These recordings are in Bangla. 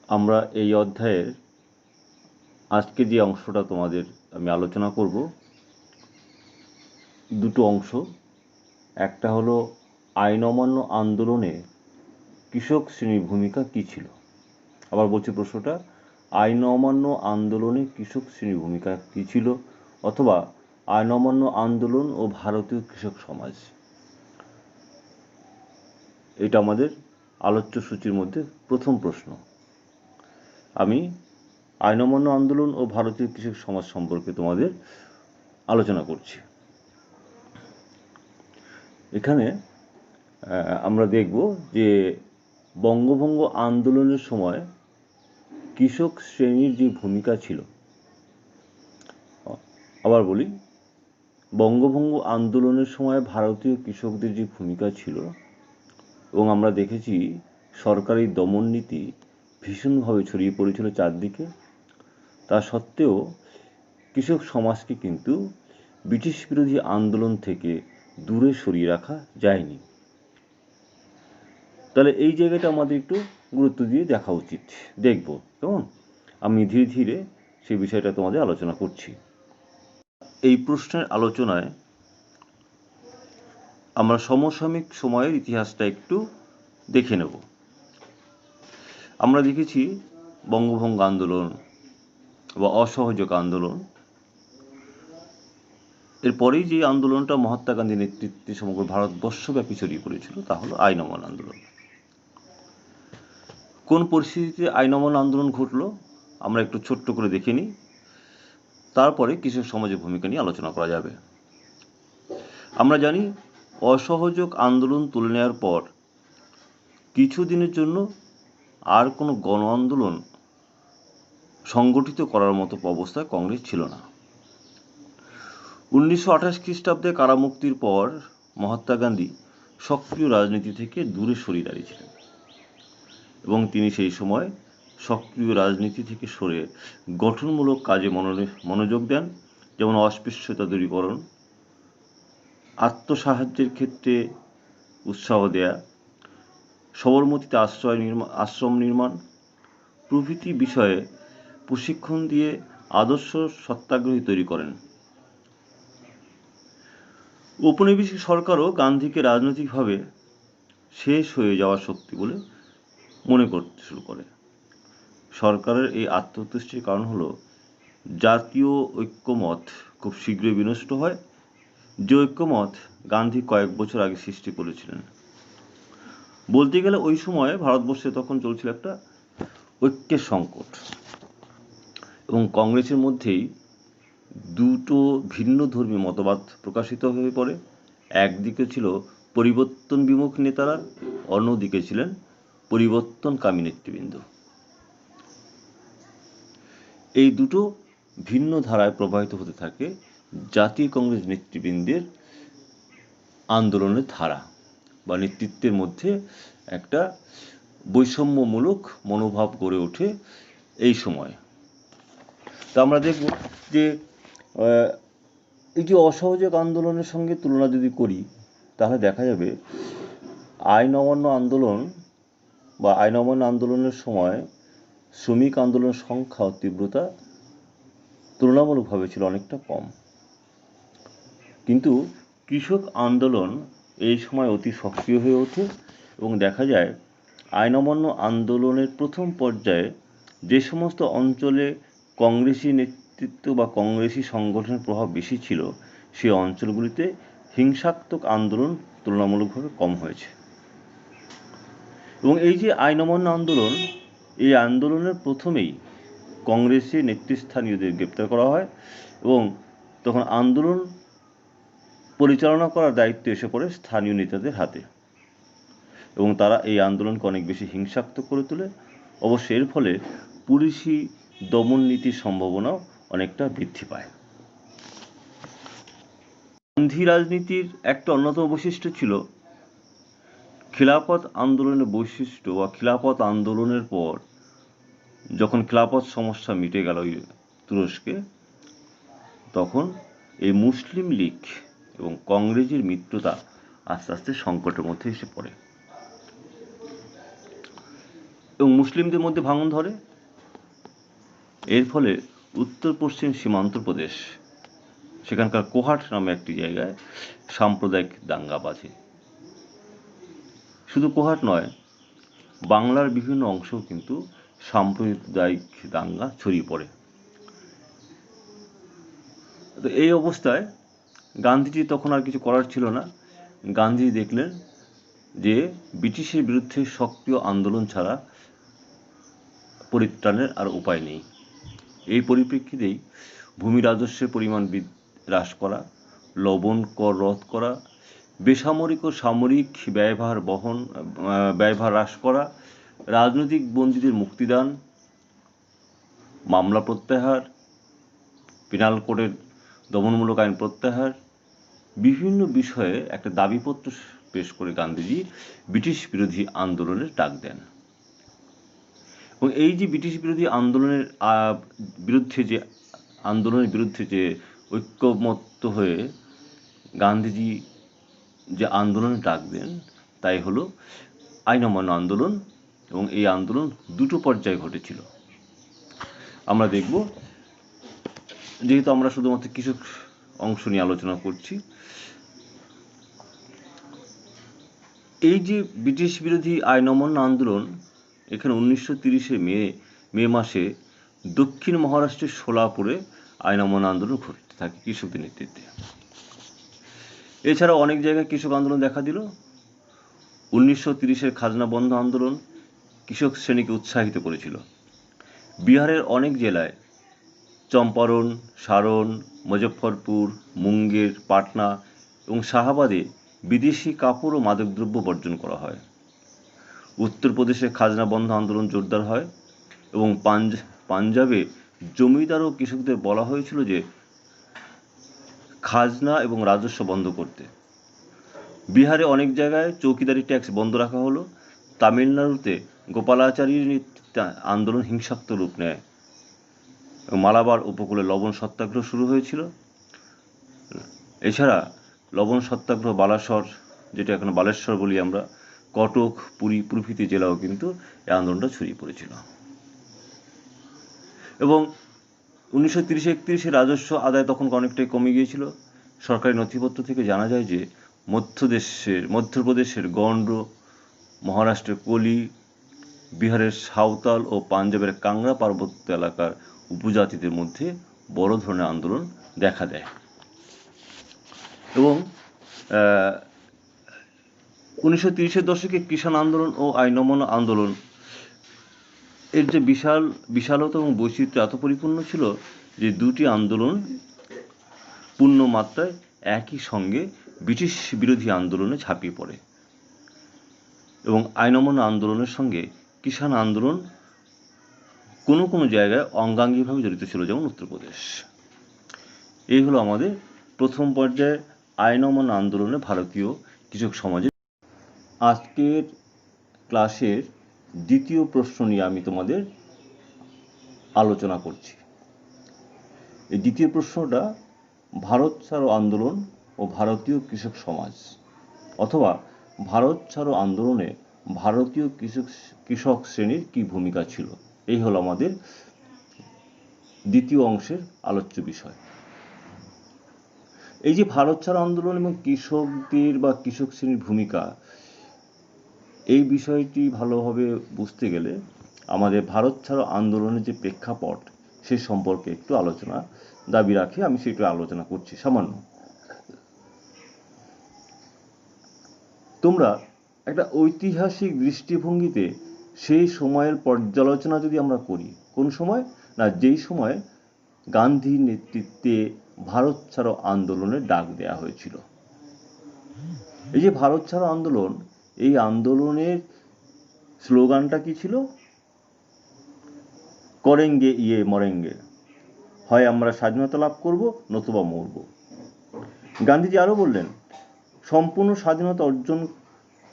আমরা এই অধ্যায়ের আজকে যে অংশটা তোমাদের আমি আলোচনা করব, দুটো অংশ। একটা হলো আইন অমান্য আন্দোলনে কৃষক শ্রেণীর ভূমিকা কী ছিল। আবার বলছি প্রশ্নটা, আইন অমান্য আন্দোলনে কৃষক শ্রেণীর ভূমিকা কী ছিল, অথবা আইন অমান্য আন্দোলন ও ভারতীয় কৃষক সমাজ। এটা আমাদের আলোচ্য সূচির মধ্যে প্রথম প্রশ্ন। আমি আইন অমান্য আন্দোলন ও ভারতীয় কৃষক সমাজ সম্পর্কে তোমাদের আলোচনা করছি। এখানে আমরা দেখব যে বঙ্গভঙ্গ আন্দোলনের সময় কৃষক শ্রেণীর যে ভূমিকা ছিল। আবার বলি, বঙ্গভঙ্গ আন্দোলনের সময় ভারতীয় কৃষকদের যে ভূমিকা ছিল, এবং আমরা দেখেছি সরকারি দমন নীতি ভীষণভাবে ছড়িয়ে পড়েছিল চারদিকে। তা সত্ত্বেও কৃষক সমাজকে কিন্তু ব্রিটিশ বিরোধী আন্দোলন থেকে দূরে সরিয়ে রাখা যায়নি। তাহলে এই জায়গাটা আমাদের একটু গুরুত্ব দিয়ে দেখা উচিত, দেখব কেমন। আমি ধীরে ধীরে সেই বিষয়টা তোমাদের আলোচনা করছি। এই প্রশ্নের আলোচনায় আমরা সমসাময়িক সময়ের ইতিহাসটা একটু দেখে নেব। আমরা দেখেছি বঙ্গভঙ্গ আন্দোলন বা অসহযোগ আন্দোলন, এরপরেই যে আন্দোলনটা মহাত্মা গান্ধীর নেতৃত্বে সমগ্র ভারতবর্ষব্যাপী ছড়িয়ে পড়েছিল তা হলো আইন অমান্য আন্দোলন। কোন পরিস্থিতিতে আইন অমান্য আন্দোলন ঘটলো আমরা একটু ছোট্ট করে দেখে নিই, তারপরে কৃষক সমাজের ভূমিকা নিয়ে আলোচনা করা যাবে। আমরা জানি অসহযোগ আন্দোলন তুলে নেওয়ার পর কিছুদিনের জন্য আর কোনো গণ আন্দোলন সংগঠিত করার মতো অবস্থায় কংগ্রেস ছিল না। 1928 খ্রিস্টাব্দে কারামুক্তির পর মহাত্মা গান্ধী সক্রিয় রাজনীতি থেকে দূরে সরে দাঁড়িয়েছিলেন, এবং তিনি সেই সময় সক্রিয় রাজনীতি থেকে সরে গঠনমূলক কাজে মনোযোগ দেন, যেমন অস্পৃশ্যতা দূরীকরণ, আত্মসাহায্যের ক্ষেত্রে উৎসাহ দেয়া, সবরমতীতে আশ্রম নির্মাণ প্রভৃতি বিষয়ে প্রশিক্ষণ দিয়ে আদর্শ সত্যাগ্রহী তৈরি করেন। ঔপনিবেশিক সরকারও গান্ধীকে রাজনৈতিকভাবে শেষ হয়ে যাওয়া শক্তি বলে মনে করতে শুরু করে। সরকারের এই আত্মতুষ্টির কারণ হলো জাতীয় ঐক্যমত খুব শীঘ্রই বিনষ্ট হয়, যে ঐক্যমত গান্ধী কয়েক বছর আগে সৃষ্টি করেছিলেন। বলতে গেলে ওই সময় ভারতবর্ষে তখন চলছিল একটা ঐক্যের সংকট, এবং কংগ্রেসের মধ্যেই দুটো ভিন্ন ধর্মী মতবাদ প্রকাশিত হয়ে পড়ে। একদিকে ছিল পরিবর্তন বিমুখ নেতারা, অন্যদিকে ছিলেন পরিবর্তনকামী নেতৃবৃন্দ। এই দুটো ভিন্ন ধারায় প্রবাহিত হতে থাকে জাতীয় কংগ্রেস নেতৃবৃন্দের আন্দোলনের ধারা বা নেতৃত্বের মধ্যে একটা বৈষম্যমূলক মনোভাব গড়ে ওঠে এই সময়। তা আমরা দেখব যে এই যে অসহযোগ আন্দোলনের সঙ্গে তুলনা যদি করি, তাহলে দেখা যাবে আইন অমান্য আন্দোলন বা আইন অমান্য আন্দোলনের সময় শ্রমিক আন্দোলনের সংখ্যা ও তীব্রতা তুলনামূলকভাবে ছিল অনেকটা কম, কিন্তু কৃষক আন্দোলন এই সময় অতি সক্রিয় হয়ে ওঠে, এবং দেখা যায় আইন অমান্য আন্দোলনের প্রথম পর্যায়ে যে সমস্ত অঞ্চলে কংগ্রেসি নেতৃত্ব বা কংগ্রেসি সংগঠনের প্রভাব বেশি ছিল, সেই অঞ্চলগুলিতে হিংসাত্মক আন্দোলন তুলনামূলকভাবে কম হয়েছে। এবং এই যে আইন অমান্য আন্দোলন, এই আন্দোলনের প্রথমেই কংগ্রেসের নেতৃস্থানীয়দের গ্রেপ্তার করা হয়, এবং তখন আন্দোলন পরিচালনা করার দায়িত্ব এসে পড়ে স্থানীয় নেতাদের হাতে, এবং তারা এই আন্দোলনকে অনেক বেশি হিংসাত্মক করে তোলে। অবশ্য এর ফলে পুলিশি দমন নীতির সম্ভাবনাও অনেকটা বৃদ্ধি পায়। গান্ধী রাজনীতির একটা অন্যতম বৈশিষ্ট্য ছিল খিলাফত আন্দোলনের বৈশিষ্ট্য, বা খিলাফত আন্দোলনের পর যখন খিলাফত সমস্যা মিটে গেল তুরস্কে, তখন এই মুসলিম লীগ এবং কংগ্রেসের মিত্রতা আস্তে আস্তে সংকটের মধ্যে এসে পড়ে। এবং মুসলিমদের মধ্যে ভাঙন ধরে। এর ফলে উত্তর পশ্চিম সীমান্ত প্রদেশ, সেখানকার কোহাট নামে একটি জায়গায় সাম্প্রদায়িক দাঙ্গা বাজে। শুধু কোহাট নয়, বাংলার বিভিন্ন অংশেও কিন্তু সাম্প্রদায়িক দাঙ্গা ছড়িয়ে পড়ে। তো এই অবস্থায় গান্ধীজি তখন আর কিছু করার ছিল না। গান্ধী দেখলেন যে ব্রিটিশের বিরুদ্ধে সক্রিয় আন্দোলন ছাড়া পরিত্রাণের আর উপায় নেই। এই পরিপ্রেক্ষিতেই ভূমি রাজস্বের পরিমাণ হ্রাস করা, লবণ কর রদ করা, বেসামরিক ও সামরিক ব্যয়ভার হ্রাস করা, রাজনৈতিক বন্দীদের মুক্তিদান, মামলা প্রত্যাহার, পেনাল কোডের দমনমূলক আইন প্রত্যাহার, বিভিন্ন বিষয়ে একটা দাবিপত্র পেশ করে গান্ধীজি ব্রিটিশ বিরোধী আন্দোলনের ডাক দেন। এবং এই যে ব্রিটিশ বিরোধী আন্দোলনের বিরুদ্ধে যে ঐক্যমত্য হয়ে গান্ধীজি যে আন্দোলনের ডাক দেন, তাই হলো আইন অমান্য আন্দোলন। এবং এই আন্দোলন দুটো পর্যায়ে ঘটেছিল। আমরা দেখব, যেহেতু আমরা শুধুমাত্র কিছু অংশ নিয়ে আলোচনা করছি, এই যে ব্রিটিশ বিরোধী আইন অমান্য আন্দোলন, এখানে 1930 মে মাসে দক্ষিণ মহারাষ্ট্রের সোলাপুরে আইন অমান্য আন্দোলন ঘটতে থাকে কৃষকদের নেতৃত্বে। এছাড়া অনেক জায়গায় কৃষক আন্দোলন দেখা দিল। 1930 খাজনা বন্ধ আন্দোলন কৃষক শ্রেণীকে উৎসাহিত করেছিল। বিহারের অনেক জেলায় চম্পারণ, সারন, মুজফ্ফরপুর, মুঙ্গের, পাটনা এবং শাহাবাদে বিদেশি কাপড় ও মাদকদ্রব্য বর্জন করা হয়। উত্তরপ্রদেশে খাজনা বন্ধ আন্দোলন জোরদার হয় এবং পাঞ্জাবে জমিদার ও কৃষকদের বলা হয়েছিল যে খাজনা এবং রাজস্ব বন্ধ করতে। বিহারে অনেক জায়গায় চৌকিদারি ট্যাক্স বন্ধ রাখা হলো। তামিলনাড়ুতে গোপালাচারীর নেতৃত্বে আন্দোলন হিংসাত্মক রূপ নেয়। মালাবার উপকূলে লবণ সত্যাগ্রহ শুরু হয়েছিল। এছাড়া লবণ সত্যাগ্রহ বালাসর, যেটা এখন বালেশ্বর বলি আমরা, কটক, পুরী প্রভৃতি জেলাও কিন্তু এই আন্দোলনটা ছড়িয়ে পড়েছিল। এবং 1930-31 রাজস্ব আদায় তখন অনেকটাই কমে গিয়েছিল। সরকারি নথিপত্র থেকে জানা যায় যে মধ্যপ্রদেশের গন্ড, মহারাষ্ট্রের কলি, বিহারের সাঁওতাল ও পাঞ্জাবের কাংড়া পার্বত্য এলাকার উপজাতিদের মধ্যে বড় ধরনের আন্দোলন দেখা দেয়। এবং 1930-এর দশকে কিষাণ আন্দোলন ও আইন অমান্য আন্দোলন এর যে বিশালতা এবং বৈচিত্র্য এত পরিপূর্ণ ছিল যে দুটি আন্দোলন পূর্ণ মাত্রায় একই সঙ্গে ব্রিটিশ বিরোধী আন্দোলনে ঝাঁপিয়ে পড়ে। এবং আইন অমান্য আন্দোলনের সঙ্গে কিষাণ আন্দোলন কোনো কোনো জায়গায় অঙ্গাঙ্গিভাবে জড়িত ছিল, যেমন উত্তরপ্রদেশ। এই হলো আমাদের প্রথম পর্যায়ে আইন অমান্য আন্দোলনে ভারতীয় কৃষক সমাজে। আজকের ক্লাসের দ্বিতীয় প্রশ্ন নিয়ে আমি তোমাদের আলোচনা করছি। এই দ্বিতীয় প্রশ্নটা ভারত ছাড়ো আন্দোলন ও ভারতীয় কৃষক সমাজ, অথবা ভারত ছাড়ো আন্দোলনে ভারতীয় কৃষক শ্রেণীর কি ভূমিকা ছিল, এই হলো আমাদের দ্বিতীয় অংশের আলোচ্য বিষয়। এই যে ভারত ছাড়ো আন্দোলন এবং কৃষকদের বা কৃষক শ্রেণীর ভূমিকা, এই বিষয়টি ভালোভাবে বুঝতে গেলে আমাদের ভারত ছাড়ো আন্দোলনের যে প্রেক্ষাপট সে সম্পর্কে একটু আলোচনা দাবি রাখে। আমি সেটা আলোচনা করছি সামান্য। তোমরা একটা ঐতিহাসিক দৃষ্টিভঙ্গিতে সেই সময়ের পর্যালোচনা যদি আমরা করি, কোন সময় না, যেই সময় গান্ধীর নেতৃত্বে ভারত ছাড়ো আন্দোলনের ডাক দেয়া হয়েছিল। এই যে ভারত ছাড়ো আন্দোলন, এই আন্দোলনের স্লোগানটা কি ছিল? করেঙ্গে ইয়ে মরেঙ্গে, হয় আমরা স্বাধীনতা লাভ করব নতুবা মরব। গান্ধীজি আরো বললেন, সম্পূর্ণ স্বাধীনতা অর্জন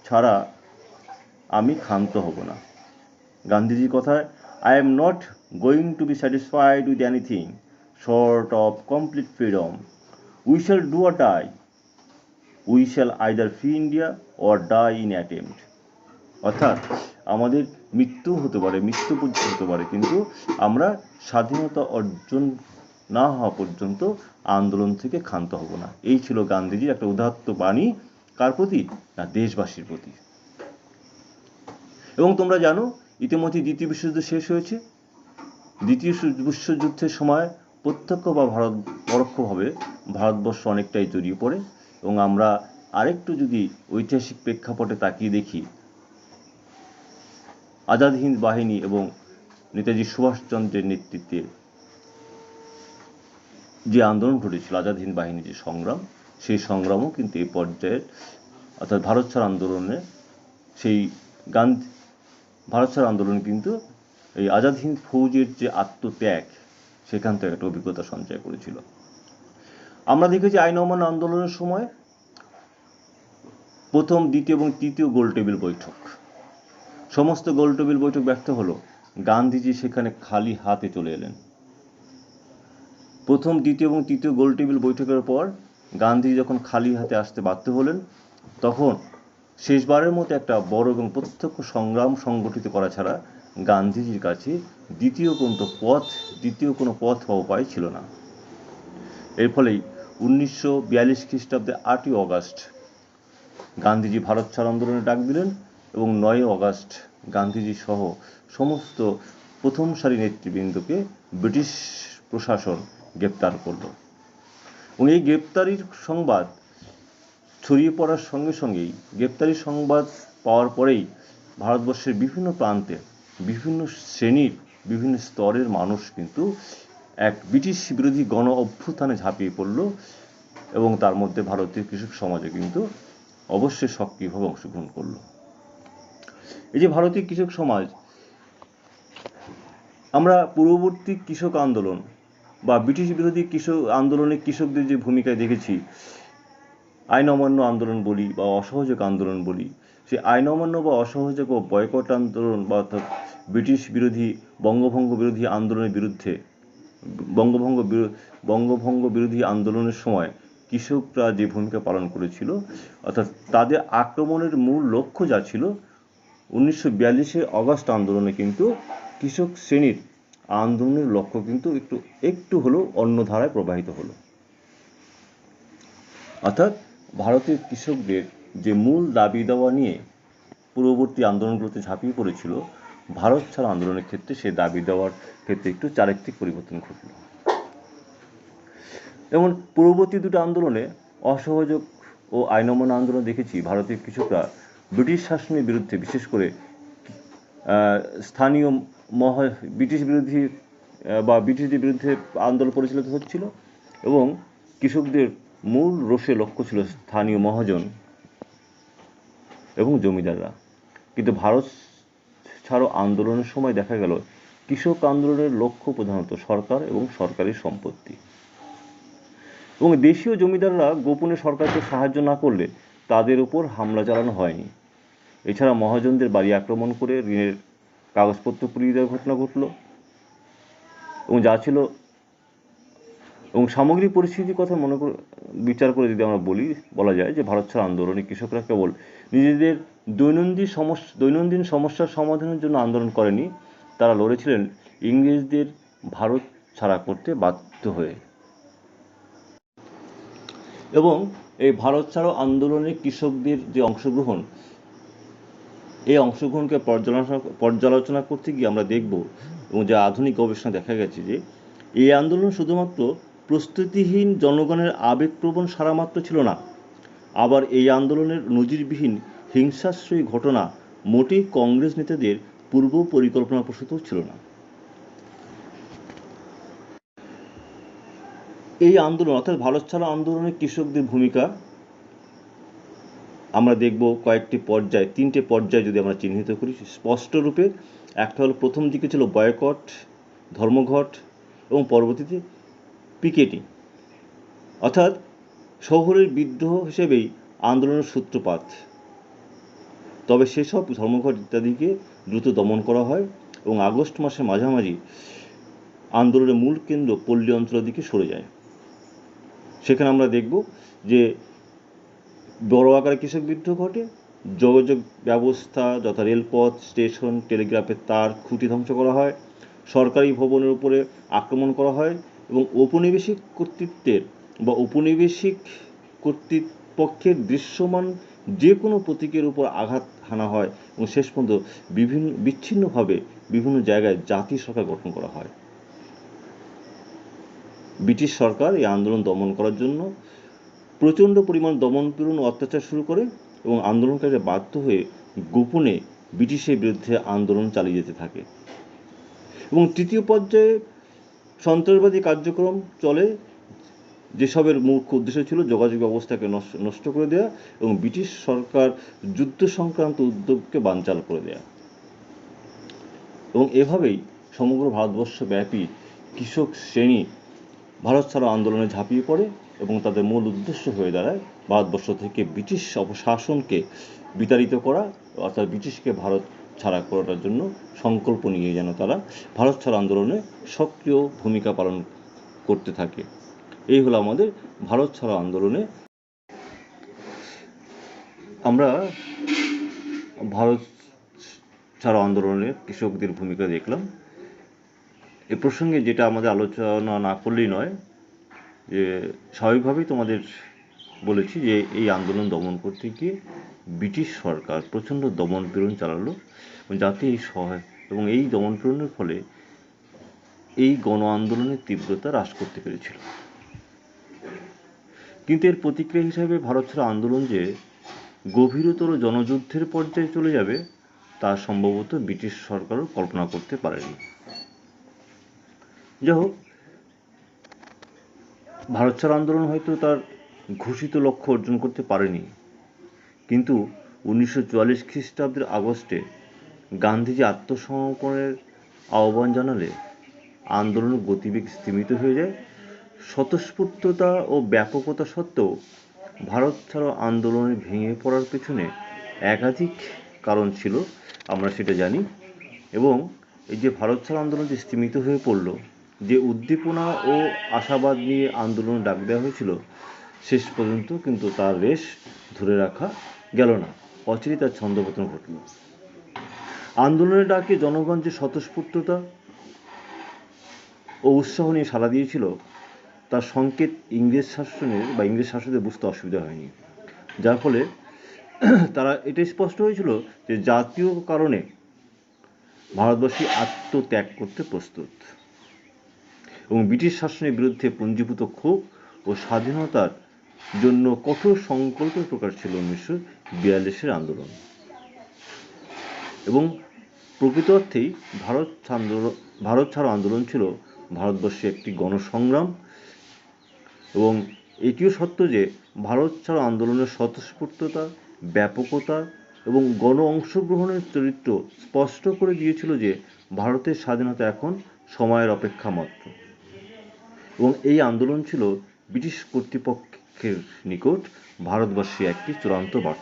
ছাড়া আমি ক্ষান্ত হব না। গান্ধীজির কথায়, I am not going to be satisfied with anything short of complete freedom. We shall do or die. We shall either free India or die in attempt. অর্থাৎ আমাদের মৃত্যু হতে পারে, মৃত্যু পর্যন্ত হতে পারে, কিন্তু আমরা স্বাধীনতা অর্জন না হওয়া পর্যন্ত আন্দোলন থেকে ক্ষান্ত হব না। এই ছিল গান্ধীজির একটা উদাত্ত বাণী। কার প্রতি? না, দেশবাসীর প্রতি। এবং তোমরা জানো ইতিমধ্যে দ্বিতীয় বিশ্বযুদ্ধ শেষ হয়েছে। দ্বিতীয় বিশ্বযুদ্ধের সময় প্রত্যক্ষ বা পরোক্ষভাবে ভারতবর্ষ অনেকটাই জড়িয়ে পড়ে। এবং আমরা আরেকটু যদি ঐতিহাসিক প্রেক্ষাপটে তাকিয়ে দেখি, আজাদ হিন্দ বাহিনী এবং নেতাজি সুভাষচন্দ্রের নেতৃত্বে যে আন্দোলন ঘটেছিল, আজাদ হিন্দ বাহিনীর যে সংগ্রাম, সেই সংগ্রামও কিন্তু এই পর্যায়ের, অর্থাৎ ভারত ছাড় আন্দোলনে, সেই ভারত ছাড় আন্দোলন কিন্তু এই আজাদ হিন্দ ফৌজের যে আত্মত্যাগ, সেখান থেকে একটা অভিজ্ঞতা সঞ্চয় করেছিল। আমরা দেখেছি আইন অমান্য আন্দোলনের সময় প্রথম, দ্বিতীয় এবং তৃতীয় গোলটেবিল বৈঠক, সমস্ত গোলটেবিল বৈঠক ব্যর্থ হলো। গান্ধীজি সেখানে খালি হাতে চলে এলেন। প্রথম, দ্বিতীয় এবং তৃতীয় গোলটেবিল বৈঠকের পর গান্ধীজি যখন খালি হাতে আসতে বাধ্য হলেন, তখন শেষবারের মতো একটা বড় এবং প্রত্যক্ষ সংগ্রাম সংগঠিত করা ছাড়া গান্ধীজির কাছে দ্বিতীয় কোনো পথ বা উপায় ছিল না। এর ফলেই 1942 খ্রিস্টাব্দে 8ই অগাস্ট গান্ধীজি ভারত ছাড় আন্দোলনে ডাক দিলেন এবং 9ই অগাস্ট গান্ধীজি সহ সমস্ত প্রথম সারি নেতৃবৃন্দকে ব্রিটিশ প্রশাসন গ্রেপ্তার করল। এবং এই গ্রেপ্তারির সংবাদ ছড়িয়ে পড়ার সঙ্গে সঙ্গেই, গ্রেপ্তারির সংবাদ পাওয়ার পরেই ভারতবর্ষের বিভিন্ন প্রান্তে, বিভিন্ন শ্রেণীর, বিভিন্ন স্তরের মানুষ কিন্তু এক ব্রিটিশ বিরোধী গণ অভ্যুত্থানে ঝাঁপিয়ে পড়ল। এবং তার মধ্যে ভারতীয় কৃষক সমাজে কিন্তু অবশ্যই সক্রিয়ভাবে অংশগ্রহণ করল। এই যে ভারতীয় কৃষক সমাজ, আমরা পূর্ববর্তী কৃষক আন্দোলন বা ব্রিটিশ বিরোধী কৃষক আন্দোলনে কৃষকদের যে ভূমিকায় দেখেছি, আইন অমান্য আন্দোলন বলি বা অসহযোগ আন্দোলন বলি, সেই আইন অমান্য বা অসহযোগ ও বয়কট আন্দোলন বা অর্থাৎ ব্রিটিশ বিরোধী বঙ্গভঙ্গ বিরোধী আন্দোলনের বিরুদ্ধে, বঙ্গভঙ্গ বিরোধী আন্দোলনের সময় কৃষকরা যে ভূমিকা পালন করেছিল, অর্থাৎ তাদের আক্রমণের মূল লক্ষ্য যা ছিল, 1942 অগাস্ট আন্দোলনে কিন্তু কৃষক শ্রেণীর আন্দোলনের লক্ষ্য কিন্তু একটু হলেও অন্য ধারায় প্রবাহিত হলো। অর্থাৎ ভারতের কৃষকদের যে মূল দাবি দাওয়া নিয়ে পূর্ববর্তী আন্দোলনগুলোতে ঝাঁপিয়ে পড়েছিল, ভারত ছাড় আন্দোলনের ক্ষেত্রে সেই দাবি দেওয়ার ক্ষেত্রে একটু চারিত্রিক পরিবর্তন ঘটল। যেমন পূর্ববর্তী দুটো আন্দোলনে, অসহযোগ ও আইন অমান্য আন্দোলন, দেখেছি ভারতীয় কৃষকরা ব্রিটিশ শাসনের বিরুদ্ধে, বিশেষ করে স্থানীয় ব্রিটিশ বিরোধী বা ব্রিটিশদের বিরুদ্ধে আন্দোলন পরিচালিত হচ্ছিল এবং কৃষকদের মূল রোষে লক্ষ্য ছিল স্থানীয় মহাজন এবং জমিদাররা। কিন্তু ভারত ছাড়ো আন্দোলনের সময় দেখা গেল কৃষক আন্দোলনের লক্ষ্য প্রধানত সরকার এবং সরকারি সম্পত্তি। এবং দেশীয় জমিদাররা গোপনে সরকারকে সাহায্য না করলে তাদের উপর হামলা চালানো হয়নি। এছাড়া মহাজনদের বাড়ি আক্রমণ করে ঋণের কাগজপত্র পুড়িয়ে দেওয়ার ঘটনা ঘটল। এবং যা ছিল, এবং সামগ্রিক পরিস্থিতির কথা বিচার করে যদি আমরা বলা যায় যে ভারত ছাড় আন্দোলনে কৃষকরা কেবল নিজেদের দৈনন্দিন সমস্যার সমাধানের জন্য আন্দোলন করেনি, তারা লড়েছিলেন ইংরেজদের ভারত ছাড়া করতে বাধ্য হয়ে। এবং এই ভারত ছাড়ো আন্দোলনে কৃষকদের যে অংশগ্রহণ, এই অংশগ্রহণকে পর্যালোচনা করতে গিয়ে আমরা দেখব, এবং যে আধুনিক গবেষণা দেখা গেছে, যে এই আন্দোলন শুধুমাত্র প্রস্তুতিহীন জনগণের আবেগপ্রবণ সারামাত্র ছিল না, আবার এই আন্দোলনের নজিরবিহীন হিংসাশ্রয়ী ঘটনা মোটেই কংগ্রেস নেতাদের পূর্ব পরিকল্পনা প্রসূত ছিল না। এই আন্দোলন, অর্থাৎ ভারত ছাড়ো আন্দোলনে কৃষকদের ভূমিকা আমরা দেখব কয়েকটি পর্যায়, 3টে পর্যায় যদি আমরা চিহ্নিত করি স্পষ্ট রূপে। একটা হলো, প্রথম দিকে ছিল বয়কট, ধর্মঘট এবং পরবর্তীতে পিকেটিং, অর্থাৎ শহরের বিদ্রোহ হিসেবেই আন্দোলনের সূত্রপাত। তবে সেসব ধর্মঘট ইত্যাদিকে দ্রুত দমন করা হয় এবং আগস্ট মাসের মাঝামাঝি আন্দোলনের মূল কেন্দ্র পল্লী অঞ্চলের দিকে সরে যায়। সেখানে আমরা দেখব যে বড় আকারে কৃষক বিদ্রোহ ঘটে যোগাযোগ ব্যবস্থা যথা রেলপথ, স্টেশন, টেলিগ্রাফের তার, খুঁটি ধ্বংস করা হয়, সরকারি ভবনের উপরে আক্রমণ করা হয় এবং ঔপনিবেশিক কর্তৃত্বের বা ঔপনিবেশিক কর্তৃপক্ষের দৃশ্যমান যে কোনো প্রতীকের উপর আঘাত হানা হয় এবং শেষ পর্যন্ত বিচ্ছিন্নভাবে বিভিন্ন জায়গায় জাতি সরকার গঠন করা হয়। ব্রিটিশ সরকার এই আন্দোলন দমন করার জন্য প্রচণ্ড পরিমাণ দমন-পীড়ন ও অত্যাচার শুরু করে এবং আন্দোলনকারীরা বাধ্য হয়ে গোপনে ব্রিটিশের বিরুদ্ধে আন্দোলন চালিয়ে যেতে থাকে এবং তৃতীয় পর্যায়ে সন্ত্রাসবাদী কার্যক্রম চলে, যেসবের মুখ্য উদ্দেশ্য ছিল যোগাযোগ ব্যবস্থাকে নষ্ট করে দেওয়া এবং ব্রিটিশ সরকার যুদ্ধ সংক্রান্ত উদ্যোগকে বানচাল করে দেওয়া। এবং এভাবেই সমগ্র ভারতবর্ষব্যাপী কৃষক শ্রেণী ভারত ছাড়ো আন্দোলনে ঝাঁপিয়ে পড়ে এবং তাদের মূল উদ্দেশ্য হয়ে দাঁড়ায় ভারতবর্ষ থেকে ব্রিটিশ শাসনকে বিতাড়িত করা, অর্থাৎ ব্রিটিশকে ভারত ছাড়া করার জন্য সংকল্প নিয়ে যেন তারা ভারত ছাড়ো আন্দোলনে সক্রিয় ভূমিকা পালন করতে থাকে। এই হলো আমাদের ভারত ছাড়ো আন্দোলনে আমরা ভারত ছাড়ো আন্দোলনে কৃষকদের ভূমিকা দেখলাম। এ প্রসঙ্গে যেটা আমাদের আলোচনা না করলেই নয়, যে স্বাভাবিকভাবেই তোমাদের বলেছি যে এই আন্দোলন দমন করতে গিয়ে ব্রিটিশ সরকার প্রচণ্ড দমন-পীড়ন চালালো যাতে এবং এই দমন-পীড়নের ফলে এই গণ আন্দোলনের তীব্রতা হ্রাস করতে পেরেছিল। কিন্তু এর প্রতিক্রিয়া হিসাবে ভারত ছাড়ো আন্দোলন যে গভীরতর জনযুদ্ধের পর্যায়ে চলে যাবে তা সম্ভবত ব্রিটিশ সরকারও কল্পনা করতে পারেনি। যাই হোক, ভারত ছাড়ো আন্দোলন হয়তো তার ঘোষিত লক্ষ্য অর্জন করতে পারেনি, কিন্তু 1944 খ্রিস্টাব্দের আগস্টে গান্ধীজি আত্মসমর্পণের আহ্বান জানালে আন্দোলনের গতিবেগ স্তিমিত হয়ে যায়। স্বতঃস্ফূর্ততা ও ব্যাপকতা সত্ত্বেও ভারত ছাড়ো আন্দোলনের ভেঙে পড়ার পেছনে একাধিক কারণ ছিল, আমরা সেটা জানি। এবং এই যে ভারত ছাড়ো আন্দোলন যে স্তিমিত হয়ে পড়ল, যে উদ্দীপনা ও আশাবাদ নিয়ে আন্দোলন ডাক দেওয়া হয়েছিল, শেষ পর্যন্ত কিন্তু তার রেশ ধরে রাখা গেল না, অচিরেই তার ছন্দপতন ঘটল। আন্দোলনের ডাকে জনগণ যে স্বতঃস্ফূর্ততা ও উৎসাহ নিয়ে সাড়া দিয়েছিল তার সংকেত ইংরেজ শাসকদের বুঝতে অসুবিধা হয়নি, যার ফলে তারা এটাই স্পষ্ট হয়েছিল যে জাতীয় কারণে ভারতবাসী আত্মত্যাগ করতে প্রস্তুত এবং ব্রিটিশ শাসনের বিরুদ্ধে পুঞ্জীভূত ক্ষোভ ও স্বাধীনতার জন্য কঠোর সংকল্প প্রকাশ ছিল 1942 আন্দোলন। এবং প্রকৃত অর্থেই ভারত ছাড়ো আন্দোলন ছিল ভারতবর্ষে একটি গণসংগ্রাম। এবং এটিও সত্য যে ভারত ছাড়ো আন্দোলনের স্বতঃস্ফূর্ততা, ব্যাপকতা এবং গণ অংশগ্রহণের চরিত্র স্পষ্ট করে দিয়েছিল যে ভারতের স্বাধীনতা এখন সময়ের অপেক্ষা মাত্র। এবং এই আন্দোলন ছিল ব্রিটিশ কর্তৃপক্ষের নিকট ভারতবর্ষে একটি চূড়ান্ত বার্তা।